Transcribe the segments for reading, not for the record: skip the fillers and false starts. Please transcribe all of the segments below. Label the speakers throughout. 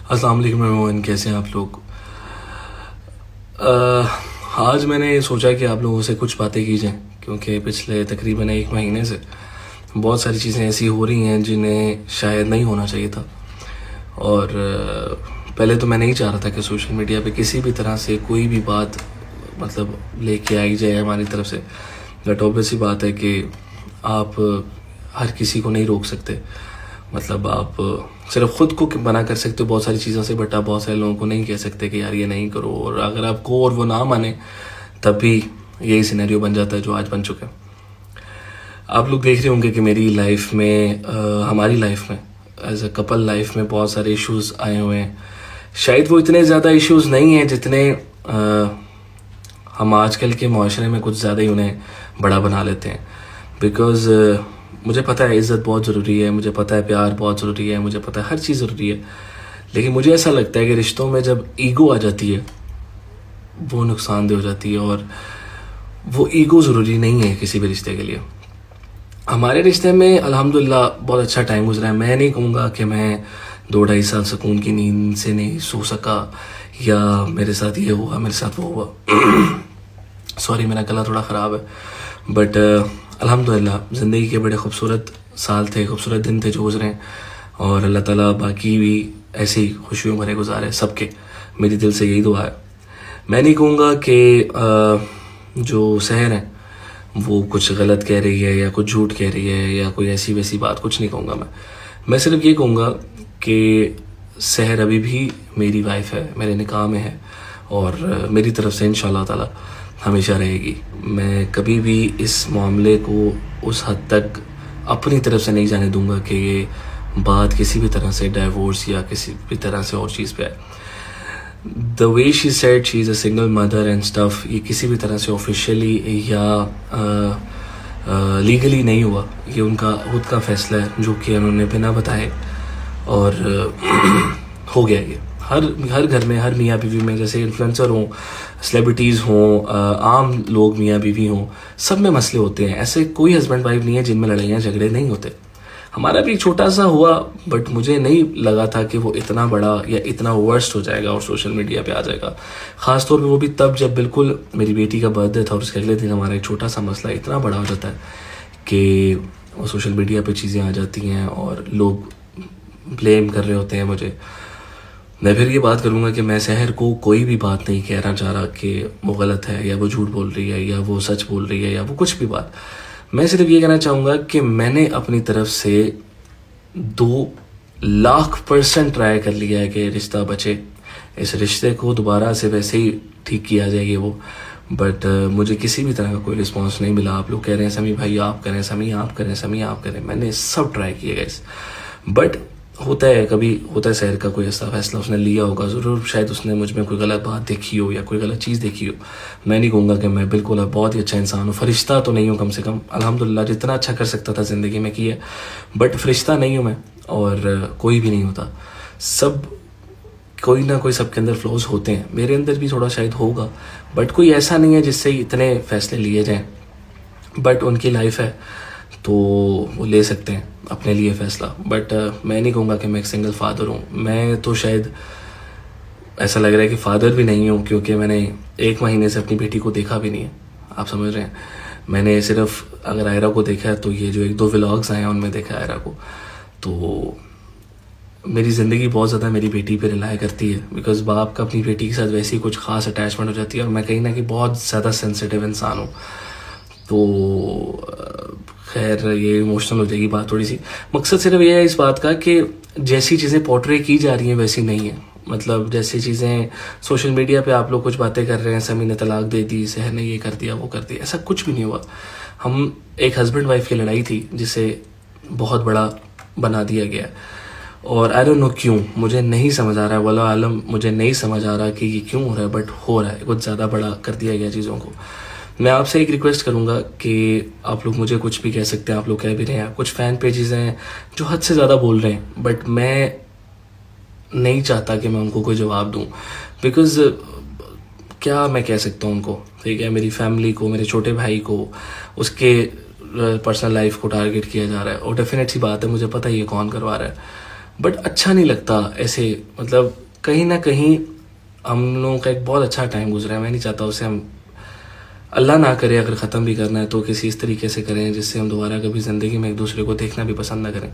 Speaker 1: अस्सलाम वालेकुम एवरीवन, कैसे हैं आप लोग। आज मैंने सोचा कि आप लोगों से कुछ बातें की जाएं, क्योंकि पिछले तकरीबन 1 महीने से बहुत सारी चीज़ें ऐसी हो रही हैं जिन्हें शायद नहीं होना चाहिए था। और पहले तो मैं नहीं चाह रहा था कि सोशल मीडिया पे किसी भी तरह से कोई भी बात मतलब लेके आई जाए हमारी तरफ से। बट ऑब्वियस सी बात है कि आप हर किसी को नहीं रोक सकते। मतलब आप सिर्फ खुद को मना कर सकते हो बहुत सारी चीज़ों से, बट आप बहुत सारे लोगों को नहीं कह सकते कि यार ये नहीं करो। और अगर आपको और वो ना माने तब भी यही सिनेरियो बन जाता है जो आज बन चुका है। आप लोग देख रहे होंगे कि मेरी लाइफ में हमारी लाइफ में एज अ कपल लाइफ में बहुत सारे इश्यूज आए हुए हैं। शायद वो इतने ज़्यादा इश्यूज नहीं हैं जितने हम आजकल के माशरे में कुछ ज़्यादा ही उन्हें बड़ा बना लेते हैं। बिकॉज मुझे पता है इज़्ज़त बहुत ज़रूरी है, मुझे पता है प्यार बहुत ज़रूरी है, मुझे पता है हर चीज़ ज़रूरी है। लेकिन मुझे ऐसा लगता है कि रिश्तों में जब ईगो आ जाती है वो नुकसानदेह हो जाती है। और वो ईगो ज़रूरी नहीं है किसी भी रिश्ते के लिए। हमारे रिश्ते में अल्हम्दुलिल्लाह बहुत अच्छा टाइम गुजरा है। मैं नहीं कहूँगा कि मैं 2-2.5 साल सुकून की नींद से नहीं सो सका या मेरे साथ ये हुआ मेरे साथ वो हुआ। सॉरी, मेरा गला थोड़ा ख़राब है। बट अल्हम्दुलिल्लाह ज़िंदगी के बड़े खूबसूरत साल थे, खूबसूरत दिन थे जो गुजरे। और अल्लाह ताला बाकी भी ऐसे ही खुशियों भरे गुजारे सबके। मेरी दिल से यही दुआ है। मैं नहीं कहूँगा कि जो शहर है वो कुछ गलत कह रही है या कुछ झूठ कह रही है या कोई ऐसी वैसी बात, कुछ नहीं कहूँगा मैं सिर्फ ये कहूँगा कि शहर अभी भी मेरी वाइफ है, मेरे निकाह में है और मेरी तरफ से इंशाल्लाह ताला हमेशा रहेगी। मैं कभी भी इस मामले को उस हद तक अपनी तरफ से नहीं जाने दूंगा कि ये बात किसी भी तरह से डाइवोर्स या किसी भी तरह से और चीज़ पे आए। The way she said she is a single mother and stuff, ये किसी भी तरह से ऑफिशियली या लीगली नहीं हुआ। ये उनका खुद का फैसला है जो कि उन्होंने बिना बताए और हो गया। ये हर घर में, हर मियाँ बीवी में, जैसे इन्फ्लुएंसर हों, सेलिब्रिटीज़ हों, आम लोग मियाँ बीवी हों, सब में मसले होते हैं। ऐसे कोई हस्बैंड वाइफ नहीं है जिनमें लड़ाइयाँ झगड़े नहीं होते। हमारा भी छोटा सा हुआ, बट मुझे नहीं लगा था कि वो इतना बड़ा या इतना वर्स्ट हो जाएगा और सोशल मीडिया पे आ जाएगा। ख़ास तौर पे वो भी तब जब बिल्कुल मेरी बेटी का बर्थडे था और उसके अगले दिन हमारा एक छोटा सा मसला इतना बड़ा हो जाता है कि वो सोशल मीडिया पे चीज़ें आ जाती हैं और लोग ब्लेम कर रहे होते हैं मुझे। मैं फिर ये बात करूँगा कि मैं शहर को कोई भी बात नहीं कहना चाह रहा कि वो गलत है या वो झूठ बोल रही है या वो सच बोल रही है या वो कुछ भी बात। मैं सिर्फ ये कहना चाहूँगा कि मैंने अपनी तरफ से 2,00,000% ट्राई कर लिया है कि रिश्ता बचे, इस रिश्ते को दोबारा से वैसे ही ठीक किया जाएगी वो। बट मुझे किसी भी तरह का कोई रिस्पॉन्स नहीं मिला। आप लोग कह रहे हैं समी भाई आप करें, समी आप करें, समी आप करें। मैंने सब ट्राई किए गाइस, बट होता है कभी होता है शहर का कोई ऐसा फैसला उसने लिया होगा ज़रूर। शायद उसने मुझ में कोई गलत बात देखी हो या कोई गलत चीज़ देखी हो। मैं नहीं कहूँगा कि मैं बिल्कुल बहुत ही अच्छा इंसान हूँ, फरिश्ता तो नहीं हूँ, कम से कम अल्हम्दुलिल्लाह जितना अच्छा कर सकता था ज़िंदगी में किया, बट फरिश्ता नहीं हूँ मैं और कोई भी नहीं होता। सब कोई ना कोई सबके अंदर फ्लॉज होते हैं, मेरे अंदर भी थोड़ा शायद होगा, बट कोई ऐसा नहीं है जिससे इतने फैसले लिए जाएँ। बट उनकी लाइफ है तो वो ले सकते हैं अपने लिए फ़ैसला। बट मैं नहीं कहूँगा कि मैं एक सिंगल फादर हूँ। मैं तो शायद ऐसा लग रहा है कि फ़ादर भी नहीं हूँ, क्योंकि मैंने 1 महीने से अपनी बेटी को देखा भी नहीं है। आप समझ रहे हैं, मैंने सिर्फ अगर आयरा को देखा है तो ये जो 1-2 व्लॉग्स आए हैं उनमें देखा है आयरा को। तो मेरी ज़िंदगी बहुत ज़्यादा मेरी बेटी पे रिलाय करती है, बिकॉज़ बाप का अपनी बेटी के साथ वैसी कुछ ख़ास अटैचमेंट हो जाती है और मैं कहीं ना कहीं बहुत ज़्यादा सेंसिटिव इंसान हूँ। तो खैर ये इमोशनल हो जाएगी बात थोड़ी सी। मकसद सिर्फ ये है इस बात का कि जैसी चीज़ें पोर्ट्रे की जा रही हैं वैसी नहीं है। मतलब जैसी चीज़ें सोशल मीडिया पे आप लोग कुछ बातें कर रहे हैं, समी ने तलाक दे दी, शहर ने ये कर दिया वो कर दिया, ऐसा कुछ भी नहीं हुआ। हम एक हस्बैंड वाइफ की लड़ाई थी जिसे बहुत बड़ा बना दिया गया और आई डोंट नो क्यों, मुझे नहीं समझ आ रहा है, वल्लाह आलम मुझे नहीं समझ आ रहा कि ये क्यों हो रहा है, बट हो रहा है। कुछ ज़्यादा बड़ा कर दिया गया चीज़ों को। मैं आपसे एक रिक्वेस्ट करूंगा कि आप लोग मुझे कुछ भी कह सकते हैं, आप लोग कह भी रहे हैं। कुछ फ़ैन पेजेस हैं जो हद से ज़्यादा बोल रहे हैं, बट मैं नहीं चाहता कि मैं उनको कोई जवाब दूं, बिकॉज़ क्या मैं कह सकता हूं उनको, ठीक है। मेरी फैमिली को, मेरे छोटे भाई को, उसके पर्सनल लाइफ को टारगेट किया जा रहा है और डेफिनेट सी बात है मुझे पता है ये कौन करवा रहा है। बट अच्छा नहीं लगता ऐसे, मतलब कहीं ना कहीं हम लोगों का एक बहुत अच्छा टाइम गुजरा है, मैं नहीं चाहता उसे हम, अल्लाह ना करे अगर ख़त्म भी करना है तो किसी इस तरीके से करें जिससे हम दोबारा कभी ज़िंदगी में एक दूसरे को देखना भी पसंद ना करें।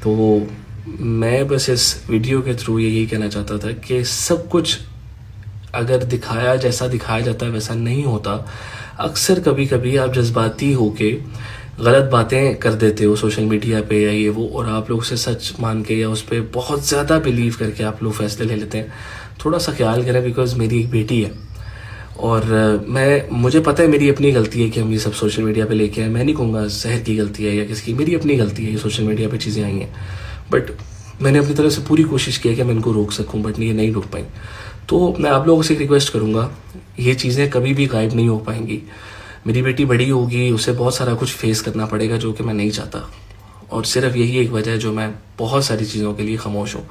Speaker 1: तो मैं बस इस वीडियो के थ्रू यही कहना चाहता था कि सब कुछ अगर दिखाया जैसा दिखाया जाता है वैसा नहीं होता। अक्सर कभी कभी आप जज्बाती होके गलत बातें कर देते हो सोशल मीडिया पे या ये वो, और आप लोग उसे सच मान के या उस पर बहुत ज़्यादा बिलीव करके आप लोग फैसले ले लेते हैं। थोड़ा सा ख्याल करें, बिकॉज मेरी एक बेटी है और मुझे पता है मेरी अपनी गलती है कि हम ये सब सोशल मीडिया पे लेके आए। मैं नहीं कहूँगा शहर की गलती है या किसकी, मेरी अपनी गलती है ये सोशल मीडिया पे चीज़ें आई हैं। बट मैंने अपनी तरफ से पूरी कोशिश की है कि मैं इनको रोक सकूं, बट ये नहीं रोक पाई। तो मैं आप लोगों से एक रिक्वेस्ट करूँगा, ये चीज़ें कभी भी गायब नहीं हो पाएंगी। मेरी बेटी बड़ी होगी, उसे बहुत सारा कुछ फेस करना पड़ेगा जो कि मैं नहीं चाहता, और सिर्फ यही एक वजह है जो मैं बहुत सारी चीज़ों के लिए खामोश हूँ।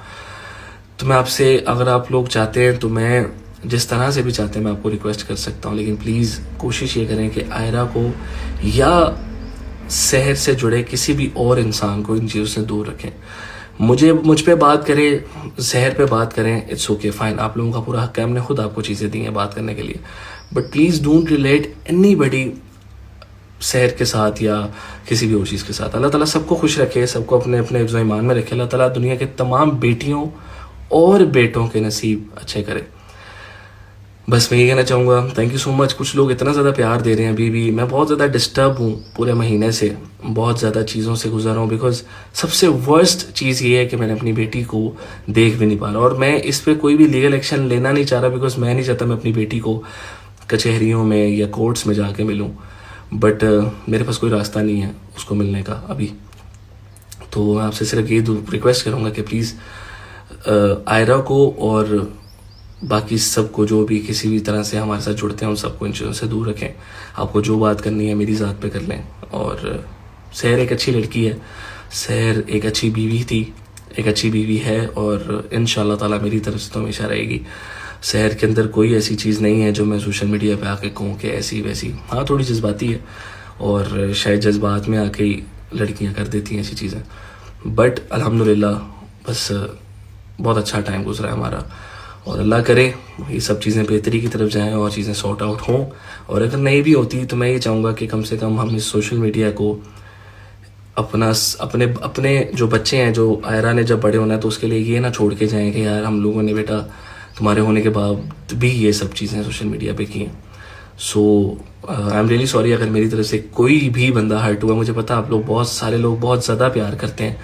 Speaker 1: तो मैं आपसे, अगर आप लोग चाहते हैं तो मैं जिस तरह से भी चाहते हैं मैं आपको रिक्वेस्ट कर सकता हूँ, लेकिन प्लीज़ कोशिश ये करें कि आयरा को या शहर से जुड़े किसी भी और इंसान को इन चीज़ों से दूर रखें। मुझ पे बात करें, शहर पे बात करें, इट्स ओके फाइन, आप लोगों का पूरा हक है, हमने खुद आपको चीज़ें दी हैं बात करने के लिए। But please don't relate anybody शहर के साथ या किसी भी और चीज़ के साथ। अल्लाह ताला सबको खुश रखे, सबको अपने अपने हिफ्ज़ ईमान में रखे। अल्लाह ताला दुनिया के तमाम बेटियों और बेटों के नसीब अच्छे करे। बस मैं ये कहना चाहूँगा, थैंक यू सो मच। कुछ लोग इतना ज़्यादा प्यार दे रहे हैं अभी भी, मैं बहुत ज़्यादा डिस्टर्ब हूँ पूरे महीने से, बहुत ज़्यादा चीज़ों से गुजर रहा हूँ। बिकॉज सबसे वर्स्ट चीज़ ये है कि मैंने अपनी बेटी को देख भी नहीं पा रहा, और मैं इस पर कोई भी लीगल एक्शन लेना नहीं चाह रहा, बिकॉज मैं नहीं चाहता मैं अपनी बेटी को कचहरियों में या कोर्ट्स में जाके मिलूँ। बट मेरे पास कोई रास्ता नहीं है उसको मिलने का अभी। तो मैं आपसे सिर्फ ये रिक्वेस्ट करूँगा कि प्लीज़ आयरा को और बाकी सबको जो भी किसी भी तरह से हमारे साथ जुड़ते हैं उन सबको इन चीज़ों से दूर रखें। आपको जो बात करनी है मेरी ज़ात पे कर लें। और सहर एक अच्छी लड़की है, सहर एक अच्छी बीवी थी, एक अच्छी बीवी है, और इंशाल्लाह ताला मेरी तरफ से तो हमेशा रहेगी। सहर के अंदर कोई ऐसी चीज़ नहीं है जो मैं सोशल मीडिया पे आके कहूँ कि ऐसी वैसी। हाँ, थोड़ी जज्बाती है और शायद जज्बात में आके ही लड़कियाँ कर देती हैं ऐसी चीज़ें, बट अल्हम्दुलिल्लाह बस बहुत अच्छा टाइम गुजरा है हमारा, और अल्लाह करे ये सब चीज़ें बेहतरी की तरफ जाएं और चीज़ें सॉर्ट आउट हों। और अगर नहीं भी होती तो मैं ये चाहूँगा कि कम से कम हम इस सोशल मीडिया को अपने जो बच्चे हैं, जो आयरा ने जब बड़े होना है, तो उसके लिए ये ना छोड़ के जाएं कि यार हम लोगों ने बेटा तुम्हारे होने के बाद भी ये सब चीज़ें सोशल मीडिया पे की हैं। सो आई एम रियली सॉरी अगर मेरी तरफ से कोई भी बंदा हर्ट हुआ। मुझे पता आप लोग, बहुत सारे लोग बहुत ज़्यादा प्यार करते हैं,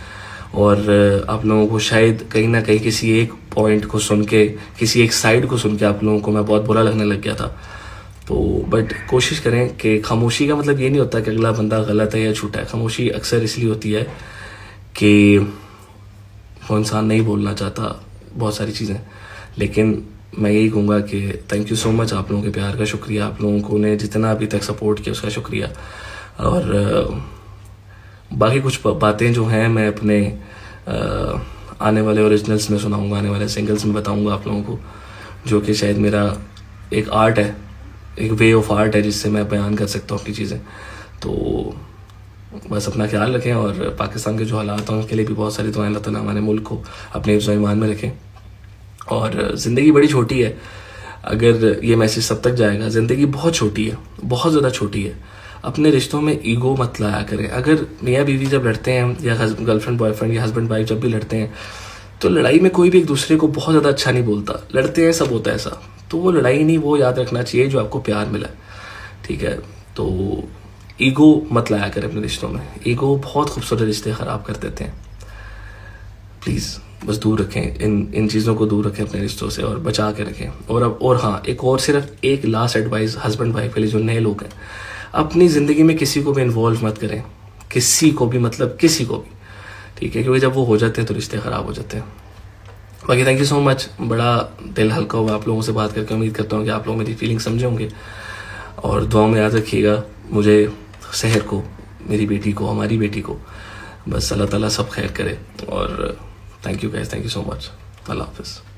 Speaker 1: और आप लोगों को शायद कहीं ना कहीं किसी एक पॉइंट को सुन के, किसी एक साइड को सुन के आप लोगों को मैं बहुत बुरा लगने लग गया था। तो बट कोशिश करें कि खामोशी का मतलब ये नहीं होता कि अगला बंदा गलत है या झूठा है। खामोशी अक्सर इसलिए होती है कि वो इंसान नहीं बोलना चाहता बहुत सारी चीज़ें। लेकिन मैं यही कहूँगा कि थैंक यू सो मच, आप लोगों के प्यार का शुक्रिया, आप लोगों को ने जितना अभी तक सपोर्ट किया उसका शुक्रिया। और बाकी कुछ बातें जो हैं मैं अपने आने वाले ओरिजिनल्स में सुनाऊंगा, आने वाले सिंगल्स में बताऊंगा आप लोगों को, जो कि शायद मेरा एक आर्ट है, एक वे ऑफ आर्ट है जिससे मैं बयान कर सकता हूँ अपनी चीज़ें। तो बस अपना ख्याल रखें, और पाकिस्तान के जो हालात हैं उनके लिए भी बहुत सारी दुआएं, अल्लाह ताला हमारे मुल्क को अपने हिफ्ज़ ईमान में रखें। और ज़िंदगी बड़ी छोटी है, अगर ये मैसेज सब तक जाएगा, ज़िंदगी बहुत छोटी है, बहुत ज़्यादा छोटी है। अपने रिश्तों में ईगो मत लाया करें। अगर मियाँ बीवी जब लड़ते हैं, या गर्लफ्रेंड बॉयफ्रेंड या हस्बैंड वाइफ जब भी लड़ते हैं, तो लड़ाई में कोई भी एक दूसरे को बहुत ज़्यादा अच्छा नहीं बोलता। लड़ते हैं, सब होता है ऐसा, तो वो लड़ाई नहीं, वो याद रखना चाहिए जो आपको प्यार मिला, ठीक है। तो ईगो मत लाया करें अपने रिश्तों में, ईगो बहुत खूबसूरत रिश्ते ख़राब कर देते हैं। प्लीज़ बस दूर रखें, इन चीज़ों को दूर रखें अपने रिश्तों से, और बचा के रखें। और हाँ, एक और सिर्फ एक लास्ट एडवाइस हस्बैंड वाइफ के लिए जो नए लोग हैं, अपनी ज़िंदगी में किसी को भी इन्वॉल्व मत करें, किसी को भी, मतलब किसी को भी, ठीक है, क्योंकि जब वो हो जाते हैं तो रिश्ते ख़राब हो जाते हैं। बाकी थैंक यू सो मच, बड़ा दिल हल्का हुआ आप लोगों से बात करके। उम्मीद करता हूँ कि आप लोग मेरी फीलिंग समझे होंगे, और दुआ में याद रखिएगा मुझे, सहर को, मेरी बेटी को, हमारी बेटी को। बस अल्लाह ताला सब खैर करे। और thank you guys, thank you so much. अल्लाह हाफिज़।